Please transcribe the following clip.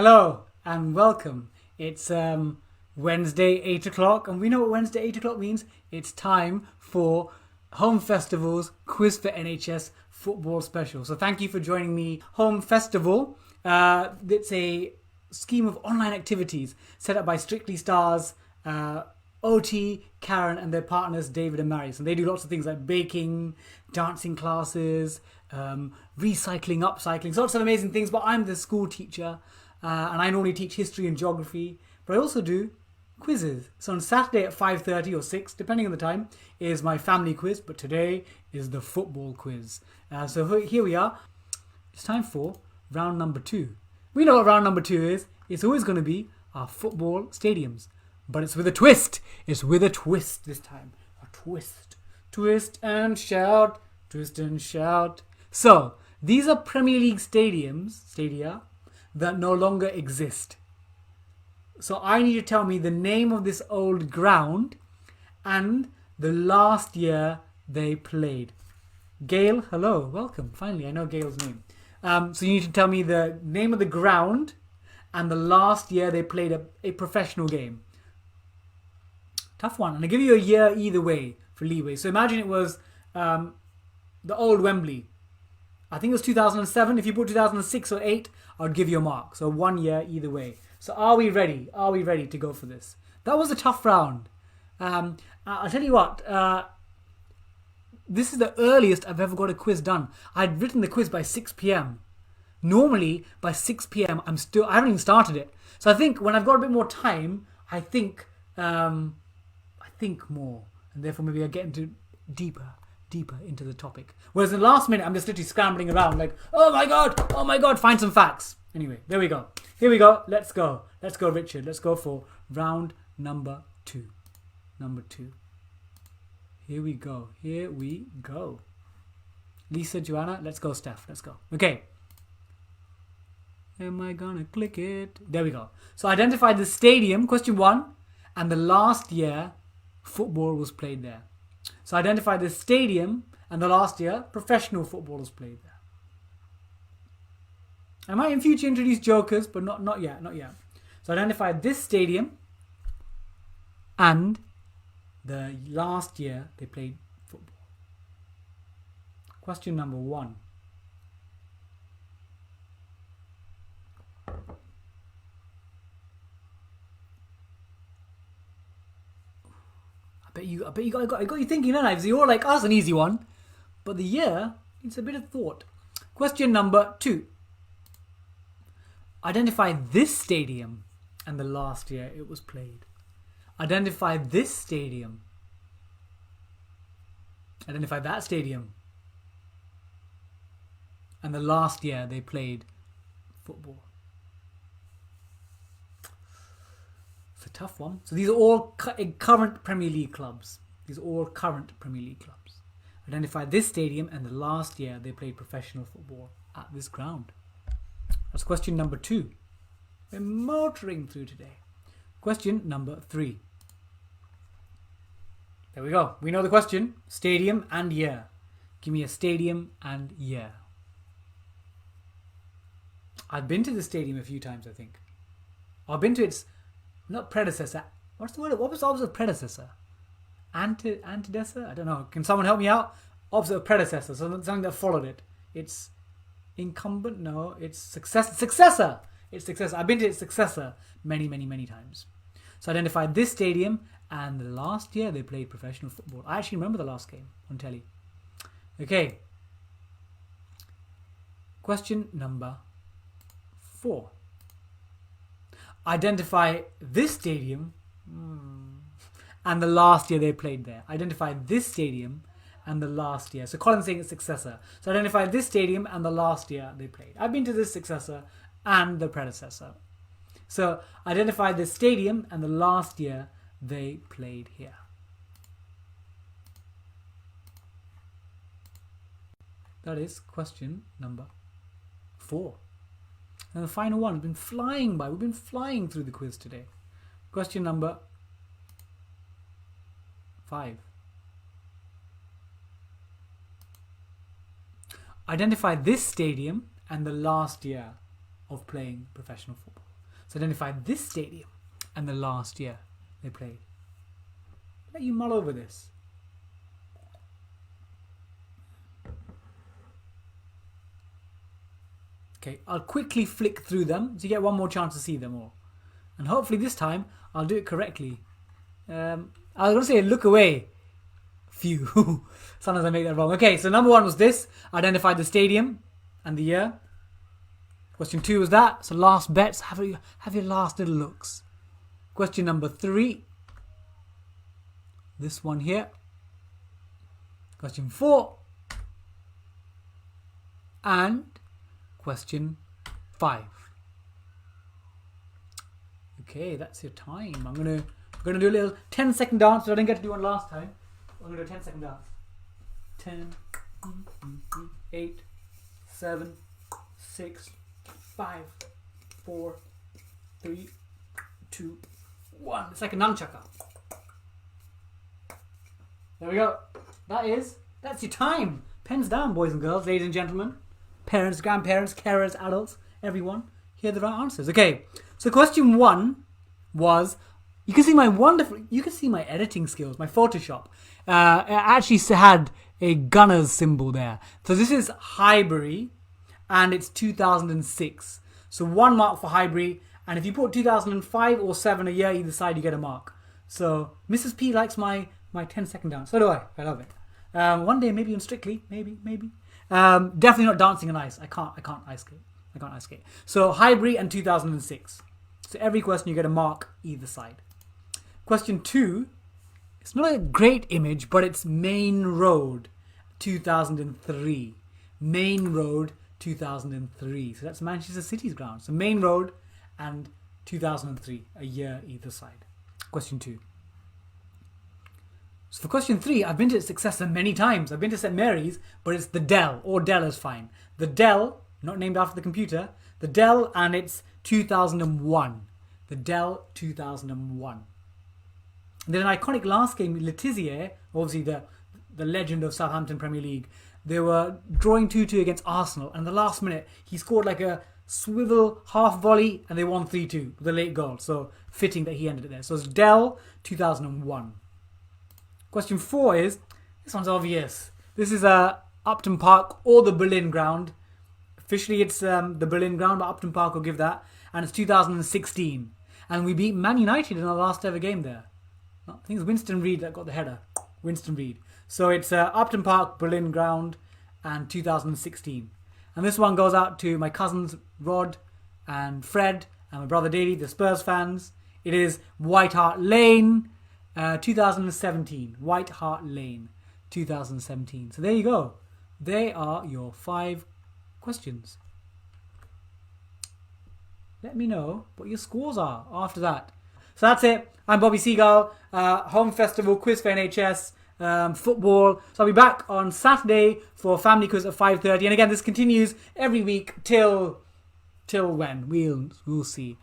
Hello and welcome. It's Wednesday 8 o'clock, and we know what Wednesday 8 o'clock means. It's time for Home Festival's Quiz for NHS Football Special. So thank you for joining me. Home Festival, it's a scheme of online activities set up by Strictly Stars, OT, Karen and their partners David and Marius. And they do lots of things like baking, dancing classes, recycling, upcycling, lots of amazing things. But I'm the school teacher. And I normally teach history and geography, but I also do quizzes. So on Saturday at 5:30 or 6, depending on the time, is my family quiz, but today is the football quiz. So here we are. It's time for round number 2. We know what round number 2 is. It's always going to be our football stadiums, but it's with a twist. It's with a twist this time. A twist. Twist and shout. Twist and shout. So these are Premier League stadia, that no longer exist. So I need you to tell me the name of this old ground and the last year they played. Gail, hello, welcome. Finally, I know Gail's name. So you need to tell me the name of the ground and the last year they played a professional game. Tough one. And I give you a year either way for leeway. So imagine it was the old Wembley. I think it was 2007. If you put 2006 or 8, I'd give you a mark. So 1 year either way. So are we ready? Are we ready to go for this? That was a tough round. I'll tell you what. This is the earliest I've ever got a quiz done. I'd written the quiz by 6 p.m. Normally by 6 p.m. I haven't even started it. So I think when I've got a bit more time, I think more, and therefore maybe I get into deeper into the topic. Whereas in the last minute, I'm just literally scrambling around like, oh my god, find some facts. Anyway, there we go. Here we go. Let's go, Richard. Let's go for round number 2. Here we go. Lisa, Joanna, let's go, Steph. Let's go. Okay. Am I gonna click it? There we go. So identify the stadium, question 1, and the last year football was played there. So identify the stadium and the last year professional footballers played there. I might in future introduce jokers, but not yet. So identify this stadium and the last year they played football. Question number 1. I bet you got you thinking, don't I? You're like us, an easy one. But the year needs a bit of thought. Question number 2. Identify this stadium and the last year it was played. Identify this stadium. Identify that stadium. And the last year they played football. It's a tough one. So these are all current Premier League clubs. Identify this stadium and the last year they played professional football at this ground. That's question number 2. We're motoring through today. Question number 3. There we go. We know the question. Stadium and year. Give me a stadium and year. I've been to the stadium a few times, I think. I've been to its not predecessor. What's the word? What was the opposite of predecessor? Antecessor? I don't know. Can someone help me out? Opposite of predecessor. So something that followed it. It's incumbent? No. It's successor. It's successor. I've been to its successor many times. So identify this stadium and the last year they played professional football. I actually remember the last game on telly. Okay. Question number 4. Identify this stadium and the last year they played there. Identify this stadium and the last year. So Colin's saying it's successor. So identify this stadium and the last year they played. I've been to this successor and the predecessor. So identify this stadium and the last year they played here. That is question number 4. And the final one has been flying by. We've been flying through the quiz today. Question number 5. Identify this stadium and the last year of playing professional football. So identify this stadium and the last year they played. Let you mull over this. Okay, I'll quickly flick through them so you get one more chance to see them all. And hopefully this time I'll do it correctly. I was going to say look away. Phew. Sometimes I make that wrong. Okay, so number 1 was this. Identify the stadium and the year. Question 2 was that. So last bets. Have your last little looks. Question number 3. This one here. Question 4. And question 5. Okay, that's your time. I'm gonna do a little 10-second dance. So I didn't get to do one last time. I'm gonna do a 10-second dance. 10, 8, 7, 6, 5, 4, 3, 2, 1. It's like a nunchaka. There we go. That's your time. Pens down, boys and girls, ladies and gentlemen. Parents, grandparents, carers, adults, everyone. Here are the right answers. Okay, so question 1 was, you can see my editing skills, my Photoshop. It actually had a gunner's symbol there. So this is Highbury, and it's 2006. So 1 mark for Highbury, and if you put 2005 or 7 a year either side, you get a mark. So Mrs. P likes my 10-second dance. So do I. I love it. One day maybe on Strictly, maybe. Definitely not dancing on ice. I can't ice skate. I can't ice skate. So Highbury and 2006. So every question you get a mark either side. Question 2. It's not a great image, but it's Main Road 2003. Main Road 2003. So that's Manchester City's ground. So Main Road and 2003. A year either side. Question 2. So for question 3, I've been to its successor many times. I've been to St Mary's, but it's the Dell, or Dell is fine. The Dell, not named after the computer, the Dell, and it's 2001. The Dell 2001. And then an iconic last game, Letizia, obviously the legend of Southampton Premier League, they were drawing 2-2 against Arsenal, and the last minute he scored like a swivel half volley, and they won 3-2 with a late goal. So fitting that he ended it there. So it's Dell 2001. Question 4 is, this one's obvious. This is Upton Park or the Berlin ground. Officially it's the Berlin ground, but Upton Park will give that. And it's 2016. And we beat Man United in our last ever game there. I think it's Winston Reid that got the header. Winston Reid. So it's Upton Park, Berlin ground, and 2016. And this one goes out to my cousins Rod and Fred and my brother Davey, the Spurs fans. It is White Hart Lane. 2017. White Hart Lane. 2017. So there you go. They are your 5 questions. Let me know what your scores are after that. So that's it. I'm Bobby Seagull. Home Festival quiz for NHS. Football. So I'll be back on Saturday for family quiz at 5:30. And again, this continues every week till when? We'll see.